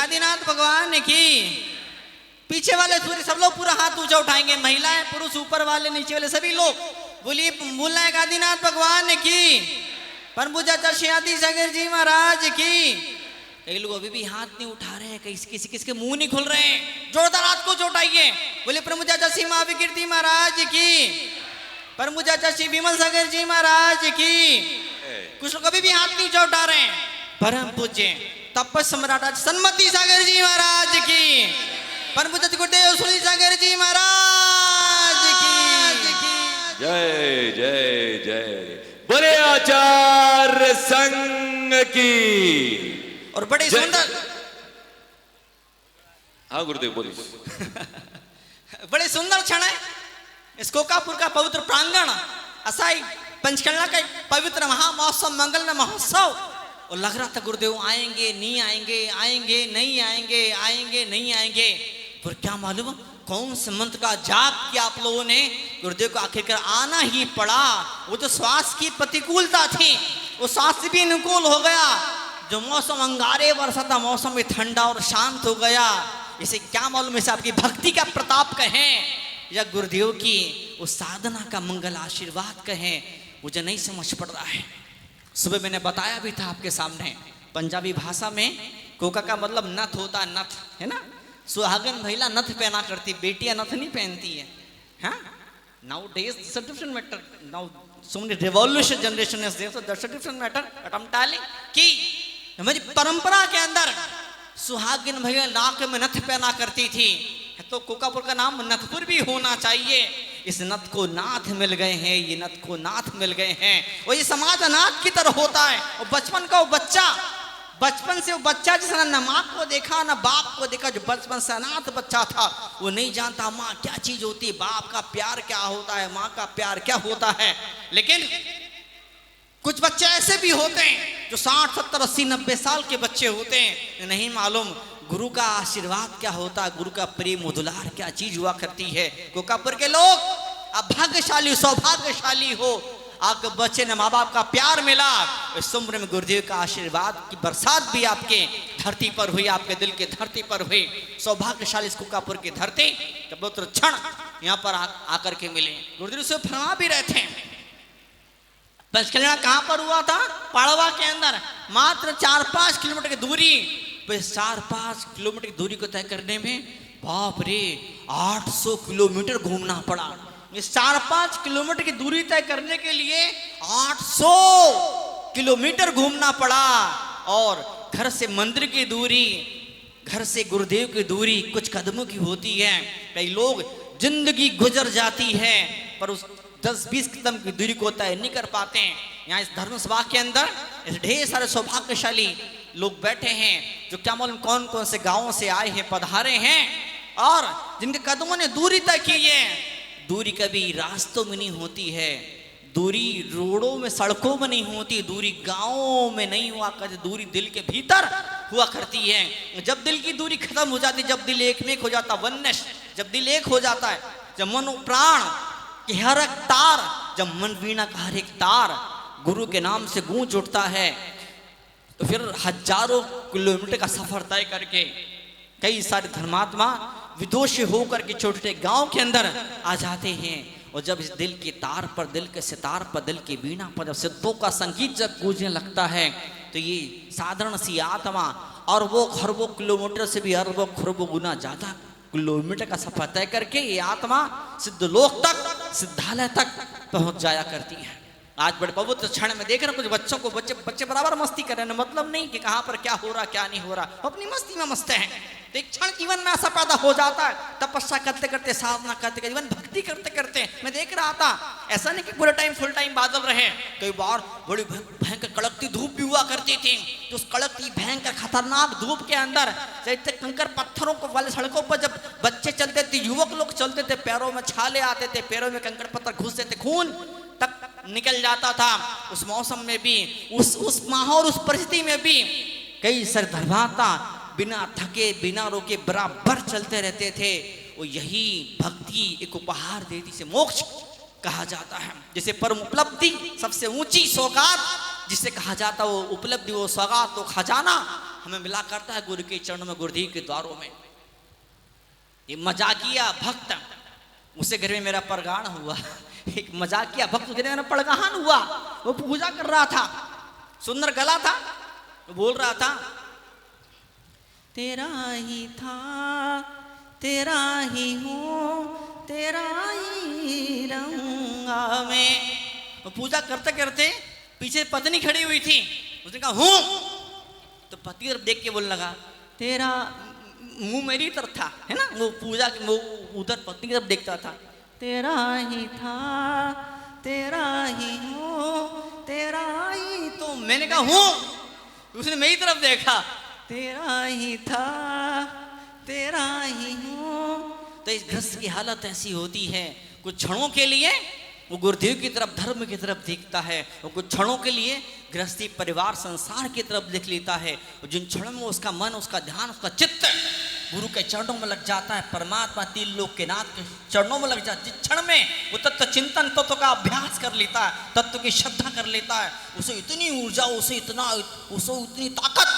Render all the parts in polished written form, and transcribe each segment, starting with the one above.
आदिनाथ भगवान की। पीछे वाले सूर्य सब लोग पूरा हाथ ऊंचा उठाएंगे, महिलाएं पुरुष ऊपर वाले नीचे वाले सभी लोग बोलिए बोलना आदिनाथ भगवान की। परमपूज्य श्री आदि सागर जी महाराज की। कई लोग अभी भी हाथ नहीं उठा रहे हैं, किसी किसके मुंह नहीं खुल रहे हैं, जोरदार हाथ को उठाइए बोले परमपूज्य श्री महाविकीर्ति महाराज की, परमपूज्य श्री विमल सागर जी महाराज की। कुछ लोग अभी भी हाथ नहीं उठा रहे हैं। परम पूज्य तपस सम्राट सन्मति सागर जी महाराज की, परम पूज्य गुरुदेव सुनील सागर जी महाराज की। जय जय जय बोले आचार्य संघ की। और बड़े सुंदर, हाँ गुरुदेव बोलिए। बड़े सुंदर क्षण है इस कोकापुर का पवित्र प्रांगण, असाई पंचकन्या का पवित्र महामहोत्सव, मंगल महोत्सव। और लग रहा था गुरुदेव आएंगे नहीं आएंगे, आएंगे नहीं आएंगे, आएंगे नहीं आएंगे। पर क्या मालूम कौन से मंत्र का जाप किया आप लोगों ने, गुरुदेव को आखिरकार आना ही पड़ा। वो जो श्वास की प्रतिकूलता थी वो श्वास भी अनुकूल हो गया। जो मौसम अंगारे वर्षा था मौसम भी ठंडा और शांत हो गया। इसे क्या मालूम, इसे आपकी भक्ति का प्रताप कहें या गुरुदेव की उस साधना का मंगल आशीर्वाद कहें, मुझे नहीं समझ पड़ रहा है। सुबह मैंने बताया भी था आपके सामने, पंजाबी भाषा में कोका का मतलब नथ होता, नथ है ना। सुहागन महिला नथ पहना करती, बेटियां नथ नहीं पहनती है। हाँ, nowadays different matter, now so many revolution generation is there, so that's a different matter. But I am telling कि हमारी परंपरा के अंदर सुहागिन महिला नाक में नथ पहना करती थी, तो कोकापुर का नाम नथपुर भी होना चाहिए। इस नथ को नाथ मिल गए हैं, ये नथ को नाथ मिल गए हैं। और ये समाज अनाथ की तरह होता है। और बचपन का वो बच्चा, बचपन से वो बच्चा जिसने न माँ को देखा न बाप को देखा, जो बचपन से अनाथ बच्चा था, वो नहीं जानता माँ क्या चीज होती है, बाप का प्यार क्या होता है, माँ का प्यार क्या होता है। लेकिन कुछ बच्चे ऐसे भी होते हैं जो 60, 70, 80, 90 साल के बच्चे होते हैं, नहीं मालूम गुरु का आशीर्वाद क्या होता है, गुरु का प्रेम दुलार क्या चीज हुआ करती है। कोकापुर के लोग आप भाग्यशाली सौभाग्यशाली हो, आपके बच्चे ने माँ बाप का प्यार मिला। इस उम्र में गुरुदेव का आशीर्वाद की बरसात भी आपके धरती पर हुई, आपके दिल के धरती पर हुई। सौभाग्यशाली इस कोकापुर की धरती पवित्र क्षण यहाँ पर आकर के मिले। गुरुदेव से फरमा भी रहे थे, पंचकन्या कहाँ पर हुआ था, पाड़वा के अंदर, मात्र 4-5 किलोमीटर की दूरी। 4-5 किलोमीटर की दूरी को तय करने में बाप रे 800 किलोमीटर घूमना पड़ा। इस 4-5 किलोमीटर की दूरी तय करने के लिए 800 किलोमीटर घूमना पड़ा। और घर से मंदिर की दूरी, घर से गुरुदेव की दूरी कुछ कदमों की होती है। कई लोग जिंदगी गुजर जाती है पर उस 10-20 कदम की दूरी को तय नहीं कर पाते हैं। यहाँ इस धर्म सभा के अंदर ढेर सारे सौभाग्यशाली लोग बैठे हैं जो क्या मालूम कौन कौन से गांवों से आए हैं, पधारे हैं, और जिनके कदमों ने दूरी तय की है। दूरी कभी रास्तों में नहीं होती है, दूरी रोडों में सड़कों में नहीं होती, दूरी गांवों में नहीं हुआ करती, दूरी दिल के भीतर हुआ करती है। जब दिल की दूरी खत्म हो जाती, जब दिल एक में हो जाता, वननेस, जब दिल एक हो जाता है, जब मन प्राण कि हर एक तार, जब मन वीणा का हर एक तार गुरु के नाम से गूंज उठता है, तो फिर हजारों किलोमीटर का सफर तय करके कई सारे धर्मात्मा विदोषी होकर के छोटे छोटे गांव के अंदर आ जाते हैं। और जब इस दिल के तार पर, दिल के सितार पर, दिल की वीणा पर जब सिद्धों का संगीत जब गूंजने लगता है, तो ये साधारण सी आत्मा और वो खरबों किलोमीटर से भी अरबों खरबों गुना ज्यादा किलोमीटर का सफर तय करके ये आत्मा सिद्ध लोक तक, सिद्धालय तक पहुंच जाया करती है। आज बड़े पवित्र क्षण में देख रहे कुछ बच्चों को, बच्चे बराबर मस्ती कर रहे हैं, मतलब नहीं कि कहां पर क्या हो रहा क्या नहीं हो रहा, अपनी मस्ती में मस्त हैं। तो एक क्षण जीवन में ऐसा पैदा हो जाता है, तपस्या करते करते, साधना करते करते, जीवन भक्ति करते करते मैं देख रहा था, ऐसा नहीं कि पूरे टाइम फुल टाइम बादल रहे, कई बार बड़ी भयंकर कड़कती धूप भी हुआ करती थी। तो उस कड़कती भयंकर खतरनाक धूप के अंदर जैसे कंकर पत्थरों को वाले सड़कों पर जब बच्चे चलते थे, युवक लोग चलते थे, पैरों में छाले आते थे, पैरों में कंकड़ पत्थर घुसते थे, खून तक निकल जाता था। उस मौसम में भी, उस माहौल, उस परिस्थिति में भी कई सारे धर्मात्मा बिना थके बिना रोके बराबर चलते रहते थे। वो यही भक्ति एक उपहार देती से मोक्ष कहा जाता है, जिसे परम उपलब्धि, सबसे ऊंची सौगात जिसे कहा जाता, वो उपलब्धि, वो सौगात, वो खजाना हमें मिला करता है गुरु के चरणों में, गुरुदेव के द्वारों में। ये मजाकिया भक्त, उसे घर में मेरा परगान हुआ। एक मजाकिया भक्त घर में मेरा परगान हुआ, वो पूजा कर रहा था, सुंदर गला था, वो बोल रहा था, तेरा ही था, तेरा ही हूँ, तेरा ही रहूंगा मैं। वो पूजा करते करते पीछे पत्नी खड़ी हुई थी, उसने कहा हूँ, तो पति तरफ देख के बोलने लगा, तेरा मुंह मेरी तरफ था, है ना, वो पूजा वो उधर पत्नी की तरफ देखता था, तेरा ही था, तेरा ही हूँ, तेरा ही। तो मैंने कहा हूँ, उसने मेरी तरफ देखा, तेरा ही था, तेरा ही हूँ। तो इस ग्रस्त की हालत ऐसी होती है, कुछ क्षणों के लिए वो गुरुदेव की तरफ, धर्म की तरफ देखता है, वो कुछ क्षणों के लिए गृहस्थी, परिवार, संसार की तरफ देख लेता है, और जिन क्षणों में उसका मन, उसका ध्यान, उसका चित्त गुरु के चरणों में लग जाता है, परमात्मा तीन लोक के नाथ के चरणों में लग जाता है, जिस क्षण में वो तत्व चिंतन, तत्व का अभ्यास कर लेता है, तत्व की श्रद्धा कर लेता है, उसे इतनी ऊर्जा, उसे इतनी ताकत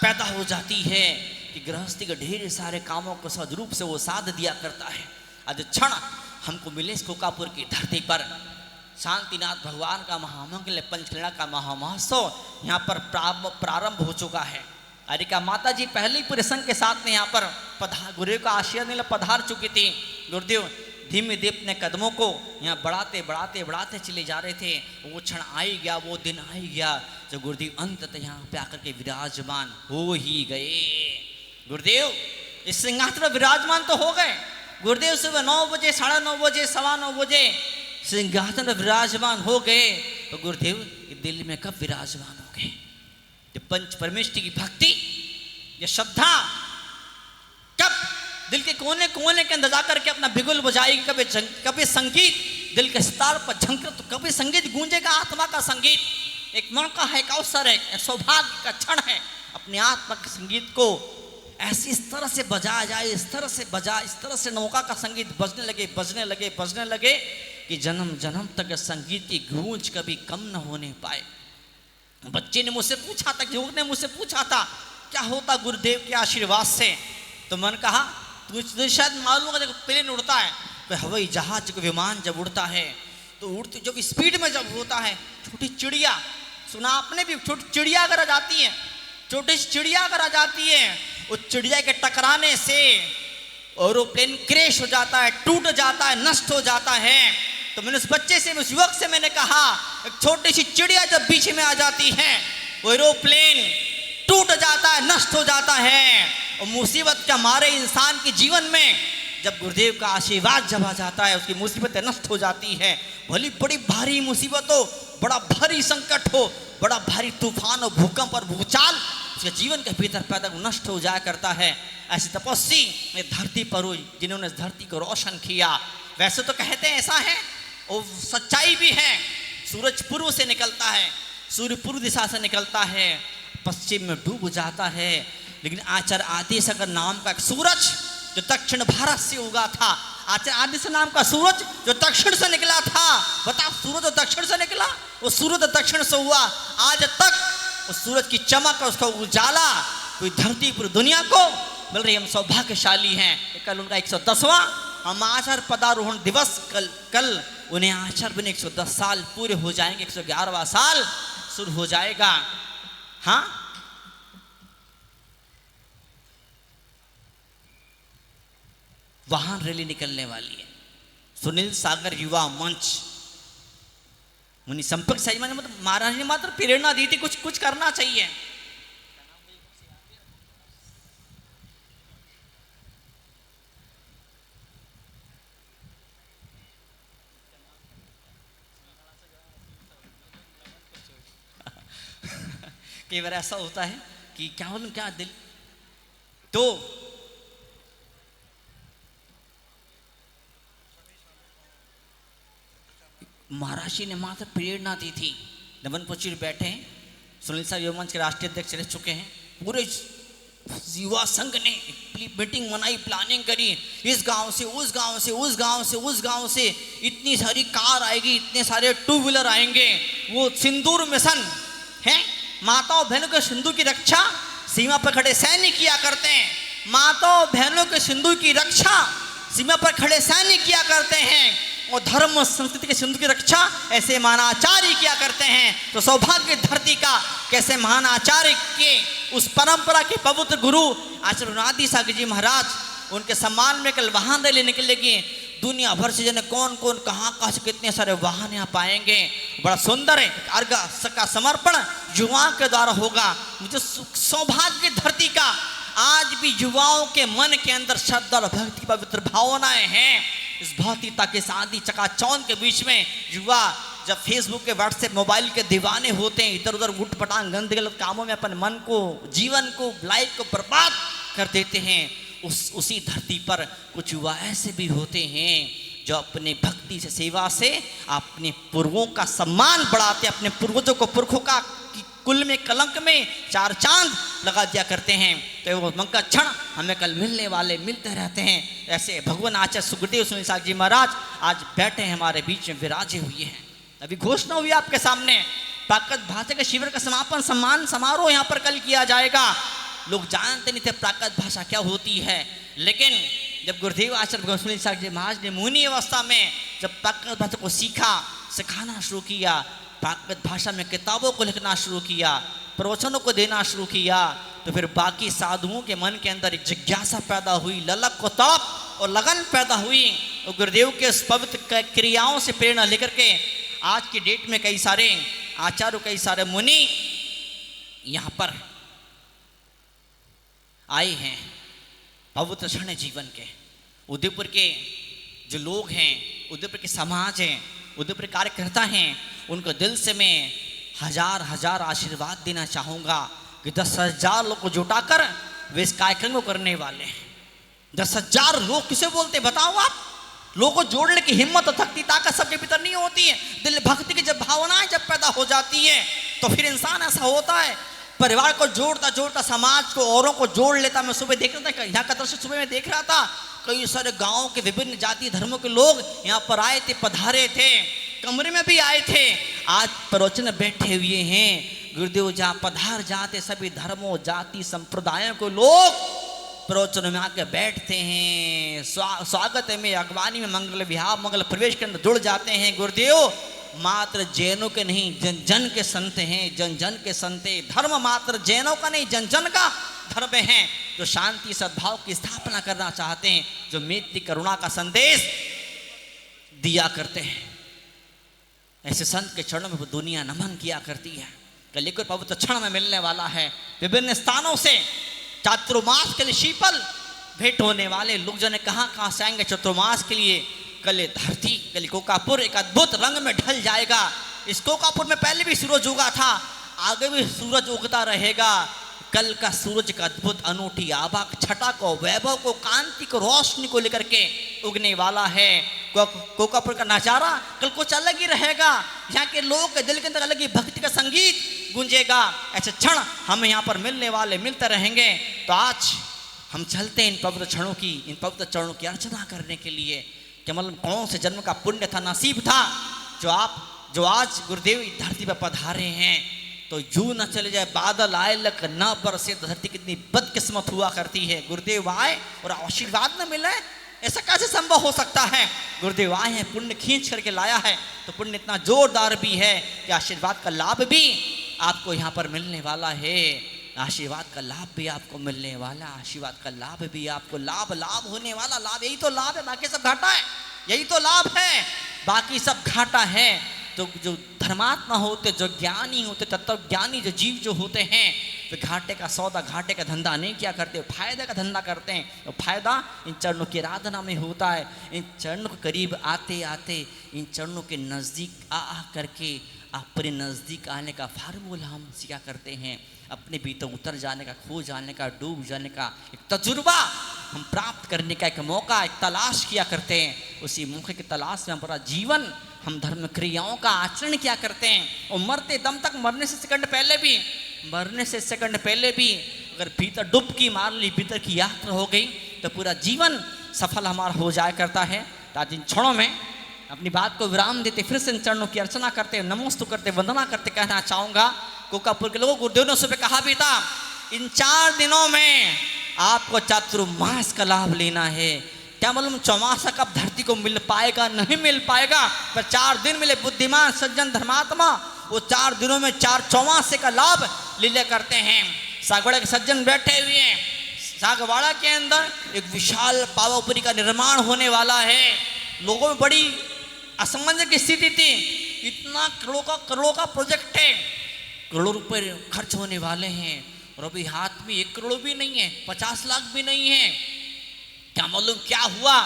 पैदा हो जाती है कि गृहस्थी के ढेर सारे कामों को सदरूप से वो साध दिया करता है। आज क्षण हमको मिले इस कोकापुर की धरती पर, शांतिनाथ भगवान का महामंगल पंचकला का महामहोत्सव यहाँ पर प्रारंभ हो चुका है। अरिका माता जी पहले ही पूरे संघ के साथ में यहाँ पर गुरुदेव का आशीर्वाद मिला, पधार चुकी थी। गुरुदेव धीमे धीमे अपने कदमों को यहाँ बढ़ाते बढ़ाते बढ़ाते चले जा रहे थे। वो क्षण आ ही गया, वो दिन आ ही गया जब गुरुदेव अंततः यहाँ पे आकर के विराजमान हो ही गए। गुरुदेव इस सिंहासन पर विराजमान तो हो गए। गुरुदेव सुबह 9 बजे, 9:30 बजे, 9:15 बजे सिंहासन पर विराजमान हो गए। तो गुरुदेव दिल में कब विराजमान हो गए? जब पंच परमेश्वर की भक्ति, ये श्रद्धा कब दिल के कोने कोने के अंदर जाकर के अपना बिगुल बजाएगी। कभी संगीत दिल के सितार पर झंकर, तो कभी संगीत गूंजेगा, आत्मा का संगीत। एक मौका है, एक अवसर है, सौभाग्य का क्षण है, अपने आत्मा के संगीत को ऐसी इस तरह से बजाया जाए, इस तरह से नौका का संगीत बजने लगे कि जन्म जन्म तक संगीत की गूंज कभी कम न होने पाए। बच्चे ने मुझसे पूछा था, युवक ने मुझसे पूछा था, क्या होता गुरुदेव के आशीर्वाद से? तो मैंने कहा तुझे शायद मालूम होगा, जब प्लेन उड़ता है, तो हवाई जहाज, विमान जब उड़ता है, तो उड़ते जब स्पीड में जब होता है, छोटी चिड़िया, सुना आपने भी, छोटी चिड़िया अगर आ जाती है, छोटी चिड़िया अगर आ जाती है, उस चिड़िया के टकराने से एरोप्लेन क्रैश हो जाता है, टूट जाता है, नष्ट हो जाता है। तो मैंने उस बच्चे से, उस युवक से मैंने कहा, एक छोटी सी चिड़िया जब बीच में आ जाती है, वो एरोप्लेन टूट जाता है, नष्ट हो जाता है। और मुसीबत के मारे इंसान के जीवन में जब गुरुदेव का आशीर्वाद जब आ जाता है, उसकी मुसीबतें नष्ट हो जाती है। भली बड़ी भारी मुसीबत हो, बड़ा भारी संकट हो, बड़ा भारी तूफान और भूकंप और भूचाल उसके जीवन के भीतर पैदा नष्ट हो जाया करता है। ऐसी तपस्वी ने धरती पर हुई, जिन्होंने धरती को रोशन किया। वैसे तो कहते हैं ऐसा है, और सच्चाई भी है, सूरज पूर्व से निकलता है, सूर्य पूर्व दिशा से निकलता है, पश्चिम में डूब जाता है। लेकिन आचार्य आदिशंकर नाम का एक सूरज जो दक्षिण भारत से उगा था, आचार्य आदिशंकर नाम का सूरज जो दक्षिण से निकला था, बताओ सूरज जो दक्षिण से निकला, वो सूरज दक्षिण से हुआ। आज तक उस सूरज की चमक और उसका उजाला पूरी धरती, पूरी दुनिया को मिल रही। हम सौभाग्यशाली हैं। कल उनका 110वां हम आचार्य पदारोहण दिवस, कल उन्हें आचार्य बने 110 साल पूरे हो जाएंगे, 111वां साल शुरू हो जाएगा। हाँ, वाहन रैली निकलने वाली है। सुनील सागर युवा मंच, मुनि संपर्क सही माने मतलब महाराज ने मात्र प्रेरणा दी थी, कुछ करना चाहिए। कई बार ऐसा होता है कि क्या बोलूं, क्या दिल तो महाराज जी ने मात्र प्रेरणा दी थी। नवनपुर बैठे हैं, सुनील साहब युवा मंच के राष्ट्रीय अध्यक्ष रह चुके हैं। पूरे युवा संघ ने मीटिंग बनाई, प्लानिंग करी, इस गांव से उस गांव से, उस गांव से उस गांव से इतनी सारी कार आएगी, इतने सारे 2 व्हीलर आएंगे। वो सिंदूर मिशन है, माताओं बहनों के सिंदूर की रक्षा सीमा पर खड़े सैनिक किया करते हैं, माताओं बहनों के सिंदूर की रक्षा सीमा पर खड़े सैनिक किया करते हैं, और धर्म संस्कृति के सिंधु की रक्षा ऐसे महानाचार्य किया करते हैं। तो सौभाग्य धरती का कैसे महानाचार्य के उस परंपरा के पवित्र गुरु आचार्य रघुनाथ सागर जी महाराज, उनके सम्मान में कल वाहन रैली निकलेगी। दुनिया भर से जने कौन कौन कहाँ से कितने सारे वाहन यहाँ पाएंगे। बड़ा सुंदर है, अर्घ का समर्पण युवाओं के द्वारा होगा। मुझे सौभाग्य धरती का आज भी युवाओं के मन के अंदर श्रद्धा और भक्ति की पवित्र भावनाएं हैं। इस भौतिकता के शादी चकाचौंध के बीच में युवा जब फेसबुक के व्हाट्सएप मोबाइल के दीवाने होते हैं, इधर उधर उठ पटांग गंदे गलत कामों में अपन मन को, जीवन को, लाइफ को बर्बाद कर देते हैं। उसी धरती पर कुछ युवा ऐसे भी होते हैं जो अपने भक्ति से, सेवा से अपने पूर्वों का सम्मान बढ़ाते, अपने पूर्वजों को, पुरखों का कुल में कलंक में चार चांद लगा दिया करते हैं। तो वो मंगल क्षण हमें कल मिलने वाले मिलते रहते हैं। ऐसे भगवान आचार्य सुखदेव सागर जी महाराज आज बैठे हैं हमारे बीच में, विराजे हुए हैं। अभी घोषणा हुई आपके सामने, प्राकृत भाषा के शिविर का समापन सम्मान समारोह यहाँ पर कल किया जाएगा। लोग जानते नहीं थे प्राकृत भाषा क्या होती है, लेकिन जब गुरुदेव आचार्य भगवान सागर जी महाराज ने मुनि अवस्था में जब प्राकृत भाषा को सीखा, सिखाना शुरू किया, प्राकृत भाषा में किताबों को लिखना शुरू किया, प्रवचनों को देना शुरू किया, तो फिर बाकी साधुओं के मन के अंदर एक जिज्ञासा पैदा हुई, ललक को तड़प और लगन पैदा हुई। और गुरुदेव के उस पवित्र क्रियाओं से प्रेरणा लेकर के आज की डेट में कई सारे आचार्य, कई सारे मुनि यहाँ पर आए हैं। पवित्र क्षण जीवन के उदयपुर के जो लोग हैं, उदयपुर के समाज हैं, उदयपुर कार्यकर्ता हैं, उनको दिल से मैं हजार हजार आशीर्वाद देना चाहूँगा कि 10,000 लोग को जुटाकर वे इस कार्यक्रम को करने वाले हैं। 10,000 लोग किसे बोलते बताओ आप? लोगों को जोड़ने की हिम्मत और शक्ति ताकत सबके भीतर नहीं होती है। दिल भक्ति की जब भावनाएं जब पैदा हो जाती है तो फिर इंसान ऐसा होता है, परिवार को जोड़ता जोड़ता समाज को, औरों को जोड़ लेता। मैं सुबह देख रहा था, यहाँ का दृश्य सुबह में देख रहा था, कई सारे गांव के विभिन्न जाति धर्मों के लोग यहाँ पर आए थे, पधारे थे, कमरे में भी आए थे, आज प्रवचन में बैठे हुए हैं। गुरुदेव जहाँ पधार जाते सभी धर्मों, जाति, संप्रदायों को लोग प्रवचन में आके बैठते हैं, स्वागत में, अगवानी में, मंगल विहार, मंगल प्रवेश के अंदर जुड़ जाते हैं। गुरुदेव मात्र जैनों के नहीं, जन जन के संत हैं, जन जन के संत हैं। धर्म मात्र जैनों का नहीं, जन जन का धर्म है, जो शांति सद्भाव की स्थापना करना चाहते हैं, जो मैत्री करुणा का संदेश दिया करते हैं। ऐसे संत के चरणों में दुनिया नमन किया करती है। कल एक पवित्र क्षण में मिलने वाला है। विभिन्न स्थानों से चातुर्मास के लिए शीतल भेंट होने वाले लोग जने कहाँ से आएंगे चतुर्मास के लिए। कल धरती, कल कोकापुर एक अद्भुत रंग में ढल जाएगा। इस कोकापुर में पहले भी सूरज उगा था, आगे भी सूरज उगता रहेगा। कल का सूरज का अद्भुत अनूठी आभा, छटा को, वैभव को, कांति को, रोशनी को लेकर के उगने वाला है। कोकापुर का नजारा कल कुछ अलग ही रहेगा। यहाँ के लोग के दिल के अंदर अलग ही भक्ति का संगीत गूंजेगा। ऐसे क्षण हम यहाँ पर मिलने वाले, मिलते रहेंगे। तो आज हम चलते हैं इन पवित्र क्षणों की, इन पवित्र चरणों की अर्चना करने के लिए। कि मतलब कौन से जन्म का पुण्य था, नसीब था, जो आज गुरुदेव इस धरती पर पधारे हैं। तो यूं न चले जाए बादल आए लक न बरसे, धरती कितनी बदकिस्मत हुआ करती है। गुरुदेव आए और आशीर्वाद न मिले, ऐसा कैसे संभव हो सकता है? गुरुदेव आए हैं, पुण्य खींच करके लाया है, तो पुण्य इतना जोरदार भी है कि आशीर्वाद का लाभ भी आपको यहाँ पर मिलने वाला है। आशीर्वाद का लाभ भी आपको मिलने वाला, आशीर्वाद का लाभ भी आपको लाभ होने वाला। लाभ यही तो लाभ है, बाकी सब घाटा है। यही तो लाभ है, बाकी सब घाटा है। तो जो धर्मात्मा होते, जो ज्ञानी होते, तत्व ज्ञानी जो जीव जो होते हैं, वे घाटे का सौदा, घाटे का धंधा नहीं किया करते, फायदे का धंधा करते हैं। तो फायदा इन चरणों की आराधना में होता है। इन चरणों के करीब आते आते, इन चरणों के नज़दीक आ करके अपने नज़दीक आने का फार्मूला हम सीखा करते हैं। अपने भीतर उतर जाने का, खो जाने का, डूब जाने का एक तजुर्बा हम प्राप्त करने का एक मौका, एक तलाश किया करते हैं। उसी मौके की तलाश में हमारा जीवन, हम धर्म क्रियाओं का आचरण किया करते हैं। और मरते दम तक, मरने से सेकंड पहले भी अगर भीतर डुबकी मार ली, भीतर की यात्रा हो गई, तो पूरा जीवन सफल हमारा हो जाया करता है। तो आज इन क्षणों में अपनी बात को विराम देते, फिर से इन चरणों की अर्चना करते, नमस्तु करते, वंदना करते कहना चाहूँगा। कोकापुर के लोगों, गुरुदेव ने सुबह कहा भी था इन 4 दिनों में आपको चातुर्मास का लाभ लेना है। क्या मालूम चौमासा कब धरती को मिल पाएगा, नहीं मिल पाएगा, पर 4 दिन मिले बुद्धिमान सज्जन धर्मात्मा वो 4 दिनों में 4 चौमासे का लाभ लीला करते हैं। सागवाड़ा के सज्जन बैठे हुए हैं, सागवाड़ा के अंदर एक विशाल पावापुरी का निर्माण होने वाला है। लोगों में बड़ी असमंजस की स्थिति थी, इतना करोड़ों का प्रोजेक्ट है, करोड़ों रुपए खर्च होने वाले हैं और अभी हाथ में 1 करोड़ भी नहीं है, 50 लाख भी नहीं है। क्या मालूम क्या हुआ,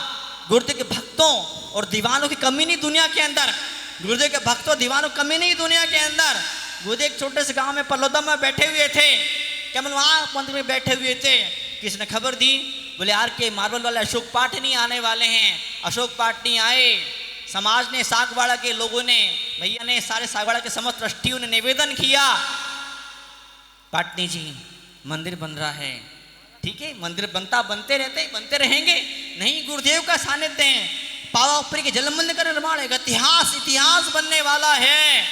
गुरुदेव के भक्तों और दीवानों की कमी नहीं दुनिया के अंदर, गुरुदेव के भक्तों दीवानों की कमी नहीं दुनिया के अंदर। गुरुदेव एक छोटे से गांव में पलोदा में बैठे हुए थे, क्या मालूम वहाँ मंदिर में बैठे हुए थे, किसने खबर दी, बोले यार के मार्बल वाले अशोक पाटनी आने वाले हैं। अशोक पाटनी आए, समाज ने सागवाड़ा के लोगों ने, भैया ने, सारे सागवाड़ा के समस्त ट्रस्टियों ने निवेदन किया, पाटनी जी मंदिर बन रहा है, ठीक है मंदिर बनते बनते रहेंगे, नहीं गुरुदेव का सानिध्य है, पावापुरी के जल मंदिर का निर्माण है, इतिहास बनने वाला है।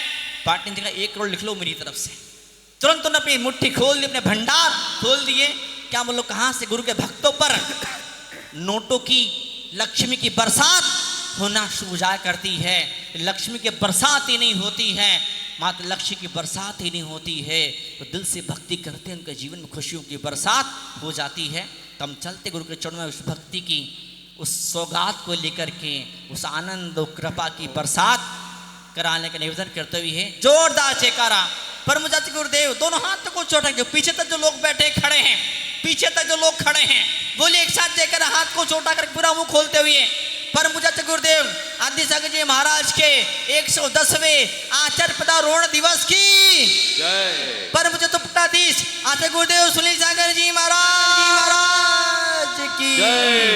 पाटनी जी का 1 करोड़ लिख लो मेरी तरफ से। तुरंत उन्होंने अपनी मुट्ठी खोल दी, अपने भंडार खोल दिए। क्या बोलो कहां से गुरु के भक्तों पर नोटों की लक्ष्मी की बरसात होना शुरू जाया करती है। लक्ष्मी की बरसात ही नहीं होती है, मात्र लक्ष्य की बरसात ही नहीं होती है, तो दिल से भक्ति करते हैं उनके जीवन में खुशियों की बरसात हो जाती है। तो हम चलते गुरु के चरणों में उस भक्ति की उस सौगात को लेकर के उस आनंद और कृपा की बरसात कराने का निवेदन करते हुए जोरदार जयकारा। परम जाति गुरुदेव दोनों हाथ को चोटेंगे, पीछे तक जो लोग बैठे खड़े हैं, पीछे तक जो लोग खड़े हैं, बोलिए एक साथ जयकारा, हाथ को चोटा कर पूरा मुंह खोलते हुए। परम पूज्य गुरुदेव आदि सागर जी महाराज के 110वें आचार्य पदारोहण दिवस की जय। परम पूज्य तुपटाधीश आचार्य गुरुदेव सुनील सागर जी महाराज की जय।